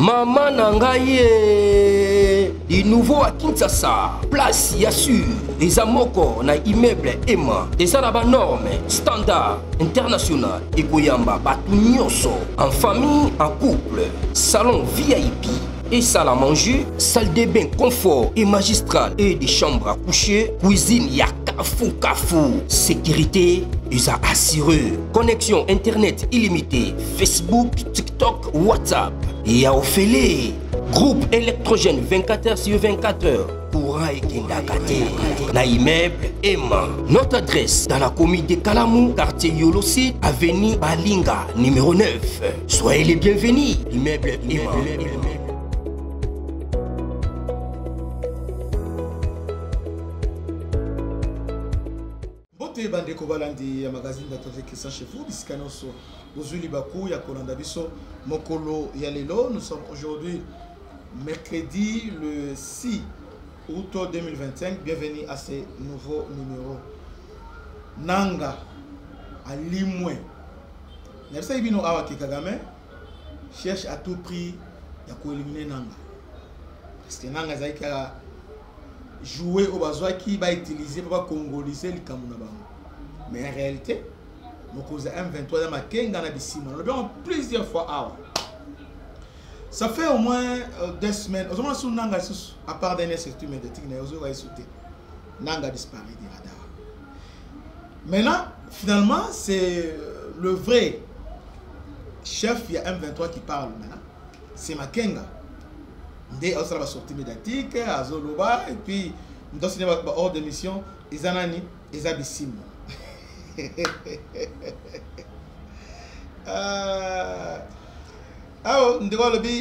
Maman Nangaye, du nouveau à Kinshasa, place Yassur, des amoko na immeuble Emma, des arabes normes, standard, international, et Goyamba, Batunyoso, en famille, en couple, salon VIP, et salle à manger, salle de bain confort et magistral, et des chambres à coucher, cuisine Kafou, sécurité, ils a assuré, connexion internet illimitée, Facebook, TikTok, WhatsApp, et à Ophélie, groupe électrogène 24h/24h, courant et Kindakate, na immeuble Emma. Notre adresse dans la commune de Kalamou, quartier Yolosid, avenue Balinga, numéro 9. Soyez les bienvenus, immeuble Emma. Bande kobalandi ya magazine d'atelier Christian chez vous bisikanoso bozuli baku ya kolanda biso mokolo ya lelo. Nous sommes aujourd'hui mercredi le 6 août 2025. Bienvenue à ce nouveau numéro. Nanga alimwe Nelsa Ibino Awa Kagame cherche à tout prix ya ko éliminer Nanga parce que Nanga zaika jouer au besoin qui va utiliser pour congoliser le Cameroun. Mais en réalité, nous avons M23 dans ma kenga na bisima. Nous avons plusieurs fois. Ça fait au moins 2 semaines. Nous avons Nanga à part dernière structure médiatique, nous avons sauté. Nanga disparu des radars. Maintenant, finalement, c'est le vrai chef, il y a M23 qui parle maintenant. C'est Makenga. Dès que ça va sortir médiatique, à Zoloba, et puis dans ce hors de mission, ils en ont ils abissiment.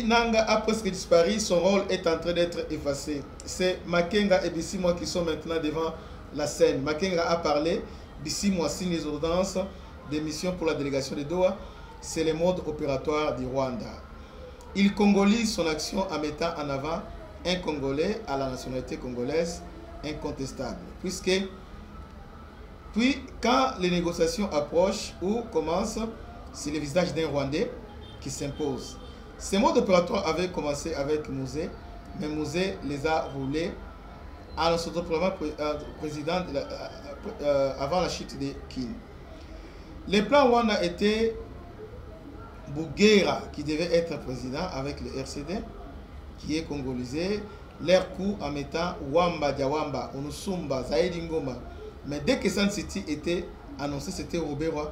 Nanga a presque disparu, son rôle est en train d'être effacé. C'est Makenga et Bissimo qui sont maintenant devant la scène. Makenga a parlé, Bissimo signe les ordonnances des missions pour la délégation de Doha. C'est le mode opératoire du Rwanda. Il congolise son action en mettant en avant un Congolais à la nationalité congolaise incontestable. Puis, quand les négociations approchent ou commencent, c'est le visage d'un Rwandais qui s'impose. Ces modes opératoires avaient commencé avec Mouzé, mais Mouzé les a roulés à notre président avant la chute de Kin. Les plans Rwanda étaient Bouguera qui devait être président avec le RCD qui est congolisé, leur coup en mettant Wamba Diawamba, Onusumba, Zaïdi Ngoma. Mais dès que San City était annoncé, c'était Robert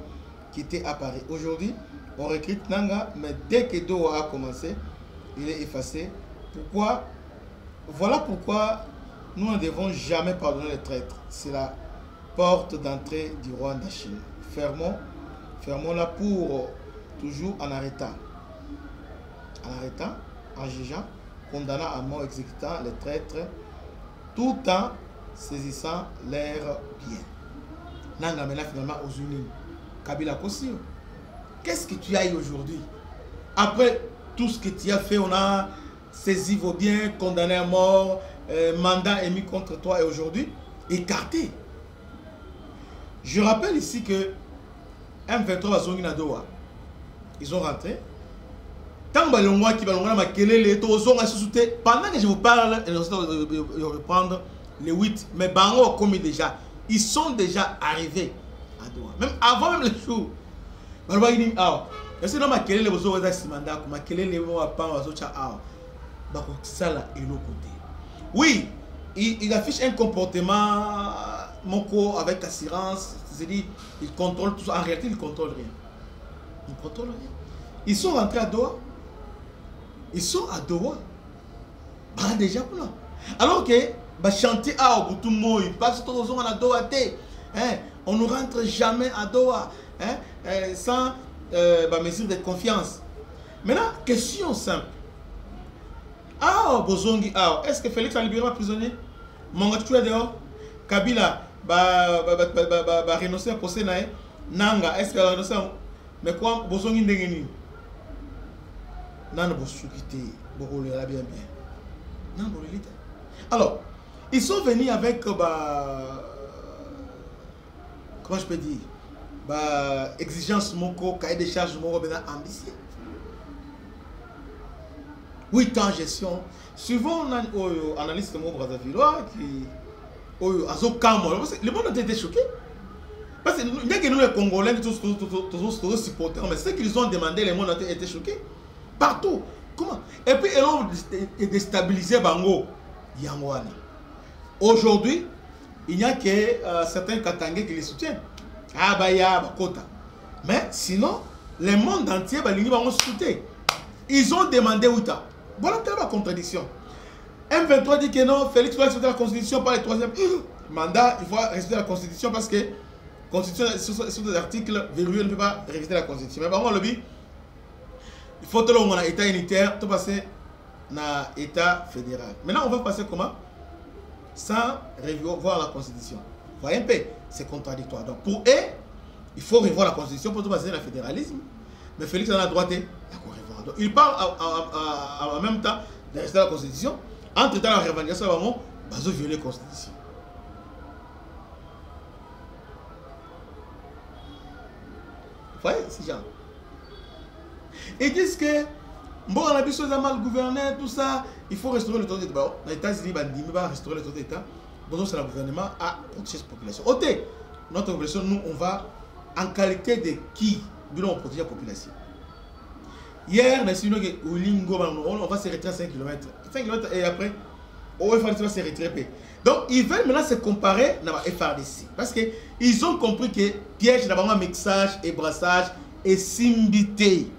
qui était à Paris. Aujourd'hui, on recrute Nanga, mais dès que Doha a commencé, il est effacé. Pourquoi? Voilà pourquoi nous ne devons jamais pardonner les traîtres. C'est la porte d'entrée du Rwanda-Chine. Fermons-la pour toujours en arrêtant, en jugeant, condamnant à mort, exécutant les traîtres, tout en saisissant leurs biens. Nanga maintenant finalement aux Unis. Kabila Kossi, qu'est-ce que tu as eu aujourd'hui? Après tout ce que tu as fait, on a saisi vos biens, condamné à mort, mandat émis contre toi et aujourd'hui, écarté. Je rappelle ici que M23 va zongi na Doha. Ils ont rentré. Tant que pendant que je vous parle, je vais reprendre les 8. Mais Bango commis déjà. Ils sont déjà arrivés à Doha. Même avant même le jour. Oui, il affiche un comportement moko avec assurance. C'est-à-dire, il contrôle tout ça. En réalité, il ne contrôle rien. Ils contrôlent rien. Ils sont rentrés à Doha. Ils sont à Doha. Bah, déjà pour là. Alors que bah, chanter à Obutumo, ils passent tous les jours à Doha. On ne rentre jamais à Doha sans mesure de confiance. Maintenant, question simple. Bozongi, est-ce que Félix a libéré un prisonnier? Mongotu est dehors. Kabila va renoncer à procès. Nanga, est-ce qu'il va renoncer? Mais quoi, Bozongi ndengeni? Nana Bosukite, Borolera bien. Non, Borolita. Alors, ils sont venus avec, comment je peux dire, exigence moko, cahier de charge moko, ambitieux. 8 ans gestion. Souvent, on a un analyste de mon Brazzavillois qui a le monde a été choqué. Parce que nous, les Congolais, tous supporters, mais ce qu'ils ont demandé, le monde a été choqué. Partout. Comment? Et puis, ils ont déstabilisé Bango. Yangouane. Aujourd'hui, il n'y a que certains Katangais qui les soutiennent. Ah, bah, Kota. Mais sinon, le monde entier, ils soutient. Ils ont demandé 8 ans. Voilà tellement contradiction. M23 dit que non, Félix doit respecter la Constitution par le 3e mandat. Il faut respecter la Constitution parce que la Constitution, sur des articles verrouillés, ne peut pas respecter la Constitution. Mais par contre, il faut que l'on ait un État unitaire, tout passer dans l'État fédéral. Maintenant, on va passer comment? Sans revoir la Constitution. Vous voyez un peu, c'est contradictoire. Donc pour eux, il faut revoir la Constitution pour tout passer dans le fédéralisme. Mais Félix en a droit de revoir. Donc il parle en même temps de respecter la Constitution. Entre-temps, la revendication va violer la Constitution. Vous voyez, c'est genre. Ils disent que bon, on a vu ça mal gouverné, tout ça, il faut restaurer le taux d'État. Bon, les États-Unis vont restaurer le taux d'État. Bon, c'est le gouvernement à protéger cette population. Ok, notre population, nous, on va en qualité de qui on protège la population. Hier, on va se retirer à 5 km. 5 km et après, on va se retirer. Donc, ils veulent maintenant se comparer à la FRDC. Parce qu'ils ont compris que piège, d'abord, un mixage et brassage et simbité.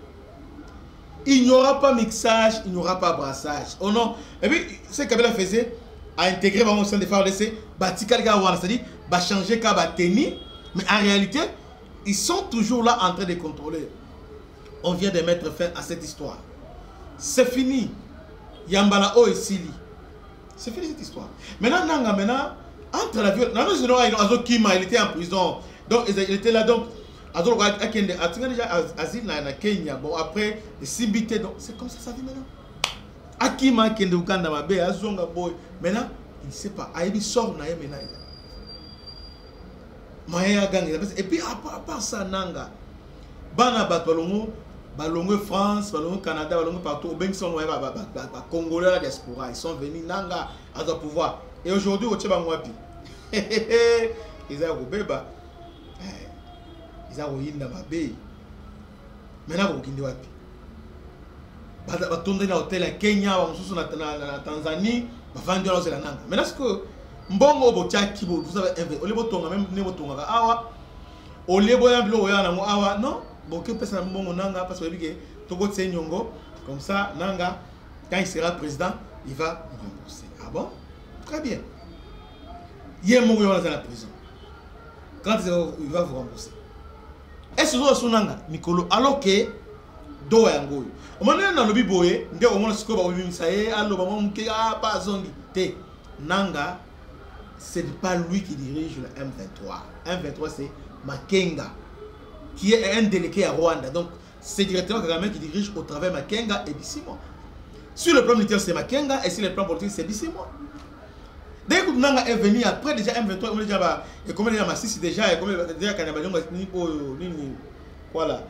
Il n'y aura pas mixage, il n'y aura pas brassage. Oh non. Et puis, ce que Kabila faisait, à intégrer au sein des FARDC, c'est-à-dire, changer Kaba Teni. Mais en réalité, ils sont toujours là en train de contrôler. On vient de mettre fin à cette histoire. C'est fini. Yambala O et Sili. C'est fini cette histoire. Maintenant, entre la violence, il était en prison. Donc, il était là. Donc, il a déjà asile na Kenya. Bon, après, Simbité. Donc, c'est comme ça sa vie maintenant. Akima Kende Uganda Mabe, Azonga Boy. Maintenant, il ne sait pas. Aïbi sort na maintenant. Maya gang. Et puis, à part ça, Nanga. Bana Batolongo. Balongo France, Balongo Canada, Balongo partout. Au Benson, Congolais, la diaspora. Ils sont venus Nanga à leur pouvoir. Et aujourd'hui, au Tchébangwapi. Ils ont Robeba. Ils ont Rohinda Mabé. Maintenant, vous avez Wapi. Ils ont tourné dans l'hôtel à Kenya, ils sont en Tanzanie. Ils ont vendu la Nanga. Maintenant, ce que Mbongo Botia Kibo, vous avez invité. Au lieu de même Nebotonga Awa. Au lieu de Awa, non. Bon, que personne n'a Nanga parce que Togo Nyongo, comme ça, Nanga, quand il sera président, il va nous rembourser. Ah bon? Très bien. Il y a un moment où dans la prison. Quand il va vous rembourser. Est-ce que vous avez Nanga, Nicolo, alors que Do est en Goy. Au moment où on a le biboé, on a le scope, on a le pas zombie. Nanga, ce n'est pas lui qui dirige le M23. M23, c'est Makenga, qui est un délégué à Rwanda. Donc, c'est directement Kagame qui dirige au travers Makenga et Bissimo. Sur le plan militaire, c'est Makenga, et sur le plan politique, c'est Bissimo. Dès que Nanga est venu après, déjà M23, on déjà, et comme il y a Massis déjà, et comme il y a Kanabalion, voilà.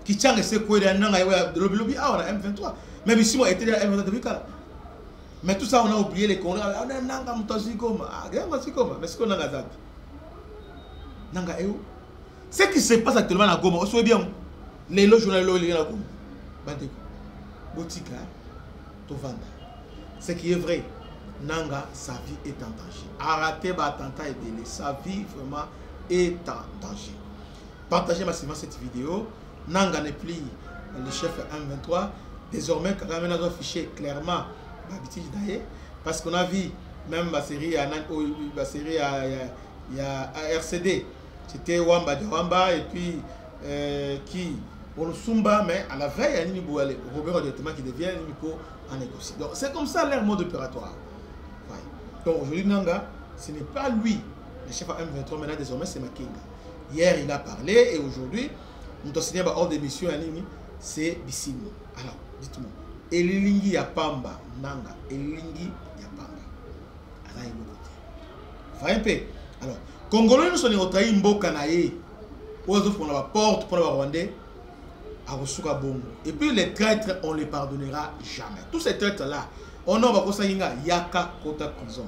Qui tient ce que Nanga de lobby, ah, on a M23. Mais Bissimo était déjà M23 depuis quand? Mais tout ça, on a oublié les Congolais. On a Nanga Mutazikoma. Ah, mais c'est qu'on a Nanga. Nanga est où? Ce qui se passe actuellement à Goma, on sait bien, les loges à Goma. Boutique, Tovanda. Ce qui est vrai, Nanga, sa vie est en danger. Arrêtez l'attentat et délai. Sa vie vraiment est en danger. Partagez massivement cette vidéo. Nanga n'est plus le chef M23. Désormais, Kagame a affiché clairement l'habitude d'ailleurs. Parce qu'on a vu même la série à RCD. C'était Wamba de Wamba et puis qui Sumba, mais à la veille, il y a Robert directement qui devient en négocier. Donc c'est comme ça leur mode opératoire. Ouais. Donc aujourd'hui, Nanga, ce n'est pas lui, le chef M23, maintenant désormais c'est Makenga. Hier il a parlé et aujourd'hui, nous avons signé hors d'émission, c'est Bissimo. Alors, dites-moi, Elilingi Yapamba, Nanga, Elilingi Yapamba. Alors, il va un peu. Alors, Congolais nous sommes au Taï Mboka Naye. Pour la porte, pour la Rwandais. à Rosuka Bongo. Et puis les traîtres, on ne les pardonnera jamais. Tous ces traîtres-là, on a Yaka Kota prison.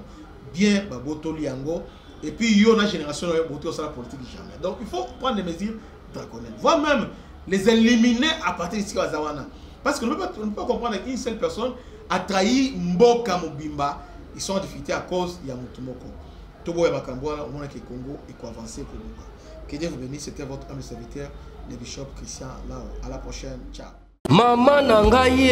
Bien, Baboto Liango. Et puis, il y a une génération qui a la politique jamais. Donc, il faut prendre des mesures draconiennes. Voire même les éliminer à partir de Zawana. Parce que nous ne pouvons pas comprendre qu'une seule personne a trahi Mboka Mobimba. Ils sont en difficulté à cause de Yamutumoko. Tobo et Bakamboa, au moins que Congo et quoi avancer pour nous. Que Dieu vous bénisse. C'était votre âme serviteur, le bishop Christian Lao. À la prochaine. Ciao. Maman Nangaye,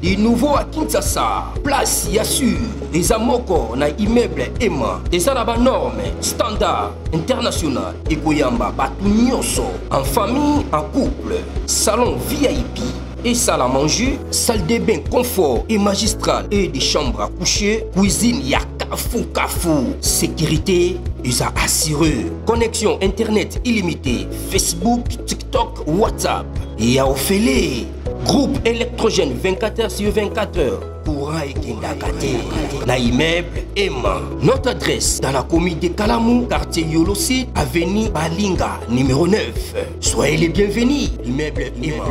du nouveau à Kinshasa, place Yassur, des amoko na immeuble Emma, des arabes normes, standard, international, et Goyamba, Batunyoso, en famille, en couple, salon VIP, et salle à manger, salle de bain confort et magistral, et des chambres à coucher, cuisine Kafou, sécurité, ils ont assuré, connexion internet illimitée, Facebook, TikTok, WhatsApp. Et à Ophélie, groupe électrogène 24h/24h, courant et Kindakate, na immeuble Emma. Notre adresse dans la commune de Kalamou, quartier Yolosid, avenue Balinga, numéro 9. Soyez les bienvenus, immeuble Emma.